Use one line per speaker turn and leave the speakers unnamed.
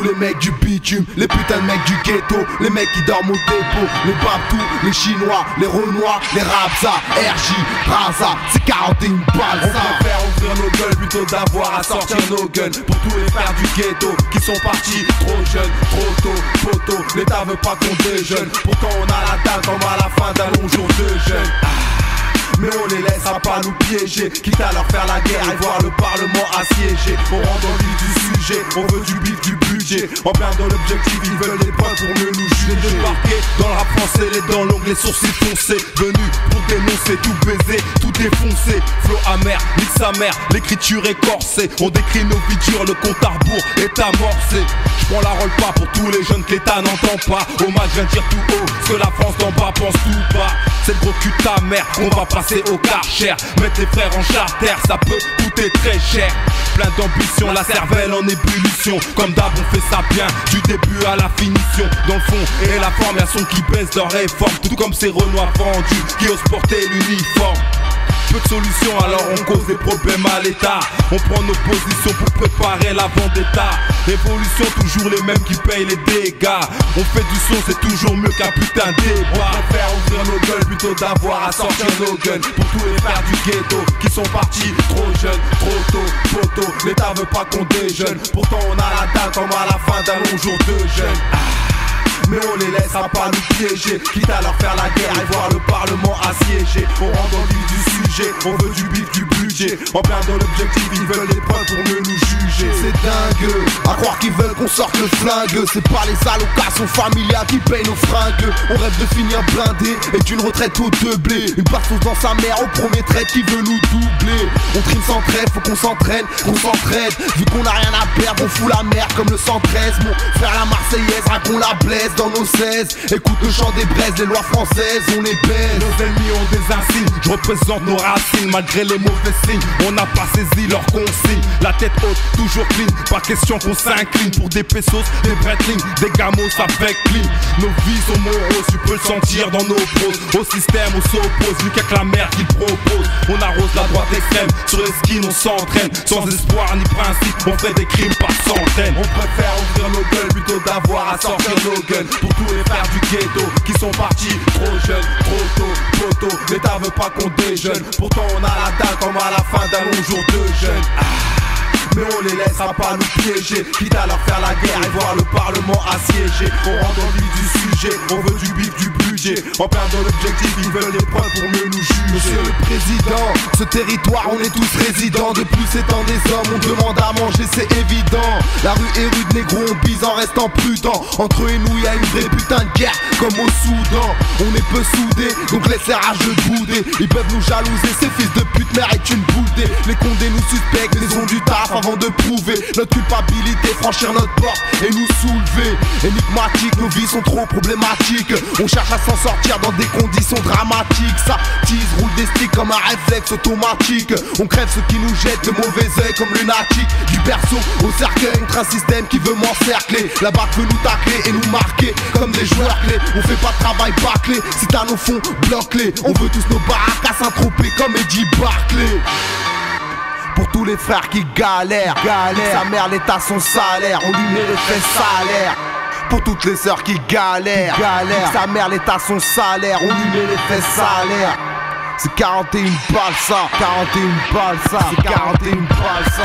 tous les mecs du bitume, les putains de mecs du ghetto, les mecs qui dorment au dépôt, les Babtou, les Chinois, les Renois, les Rabza, RJ, Raza, c'est 41 balles ça.
On préfère ouvrir nos gueules plutôt d'avoir à sortir nos guns. Pour tous les frères du ghetto qui sont partis trop jeunes, trop tôt, poteau. L'État veut pas qu'on déjeune, pourtant on a la dalle comme à la fin d'un long jour de jeûne. Mais on les laissera pas nous piéger, quitte à leur faire la guerre et voir le Parlement assiégé. On rentre dans le vif du sujet, on veut du bif, du budget. En plein dans l'objectif, ils veulent des preuves pour mieux nous juger. Débarqués dans le rap français, les dents longues, les sourcils foncés. Venus pour dénoncer, tout baiser, tout défoncer. Flow amer, nique sa mère, l'écriture est corsée. On décrit nos vies dures, le compte à rebours est amorcé. J'prends la rôle pas pour tous les jeunes que l'État n'entend pas. Hommage vient dire tout haut, ce que la France d'en bas pense tout bas. C'est le gros cul de ta mère, on va passer au Karcher. Mettre les frères en charter, ça peut coûter très cher. Plein d'ambition, la cervelle en ébullition. Comme d'hab on fait ça bien, du début à la finition. Dans le fond et la forme, y'a son qui baisse leur réforme. Tout comme ces Renois vendus qui osent porter l'uniforme. Peu de solutions, alors on cause des problèmes à l'État. On prend nos positions pour préparer la vendetta. Révolution, toujours les mêmes qui payent les dégâts. On fait du son, c'est toujours mieux qu'un putain de débat. On préfère ouvrir nos gueules plutôt d'avoir à sortir nos guns. Pour tous les frères du ghetto qui sont partis trop jeunes, trop tôt, poteau. L'État veut pas qu'on déjeune, pourtant on a la dalle comme à la fin d'un long jour de jeûne. Mais on les laissera pas nous piéger, quitte à leur faire la guerre et voir le Parlement assiégé. On rentre dans le vif du sujet, on veut du bif, du budget. En plein dans l'objectif, ils veulent des preuves pour mieux nous juger.
C'est dingue, à croire qu'ils veulent qu'on sorte le flingue. C'est pas les allocations familiales qui payent nos fringues. On rêve de finir blindé et d'une retraite au deux blés. Une bastos dans sa mère au premier trait qui veut nous doubler. On trime sans trêve, faut qu'on s'entraîne, qu'on s'entraide. Vu qu'on a rien à perdre, on fout la merde comme le 113. Mon frère la Marseillaise, raconte la blesse dans nos 16. Écoute le chant des braises, les lois françaises, on est belles.
Nos ennemis ont des insignes, je représente nos racines. Malgré les mauvais signes, on n'a pas saisi leurs consignes. La tête haute, toujours clean, pas question qu'on s'incline. Pour des pesos, des bretlings, des gamos avec clean. Nos vies sont moroses, tu peux le sentir dans nos pros. Au système, on s'oppose, vu qu'avec la merde qu'il propose. On arrose la droite extrême, sur les skins on s'entraîne. Sans espoir ni principe, on fait des crimes par centaines. On préfère ouvrir nos gueules plutôt d'avoir à sortir nos guns. Pour tous les frères du ghetto qui sont partis trop jeunes, trop tôt, poteau. L'État veut pas qu'on déjeune, pourtant on a la dalle comme à la fin d'un long jour de jeûne. Mais on les laissera pas nous piéger, quitte à leur faire la guerre et voir le Parlement assiégé. On rentre dans le vif du sujet, on veut du bif, du budget. En plein dans l'objectif, ils veulent des preuves pour mieux nous juger.
Monsieur le Président, ce territoire on est tous résidents. Depuis ces temps des hommes, on demande à manger, c'est évident. La rue est rude, négro, on bise en restant prudent. Entre eux et nous, y'a une vraie putain de guerre, comme au Soudan. On est peu soudés, donc laisse les rageux bouder. Ils peuvent nous jalouser, ces fils de pute méritent une boudée. Les condés nous suspectent, les ont du taf avant de prouver notre culpabilité, franchir notre porte et nous soulever. Énigmatique, nos vies sont trop problématiques. On cherche à s'en sortir dans des conditions dramatiques. Ça tease, roule des sticks comme un réflexe automatique. On crève ceux qui nous jettent de mauvais oeil comme lunatique. Du berceau au cercueil, contre un système qui veut m'encercler. La barque veut nous tacler et nous marquer comme des joueurs clés. On fait pas de travail bâclé, si t'as nos fonds, bloque-les. On veut tous nos baraques à Saint-Tropez comme Eddie Barclay. Pour tous les frères qui galèrent, sa mère l'État son salaire, on lui met le fait salaire. Pour toutes les sœurs qui galèrent, sa mère l'État son salaire, on lui met le fait salaire. C'est 41 balles ça, 41 balles ça, c'est 41 balles ça.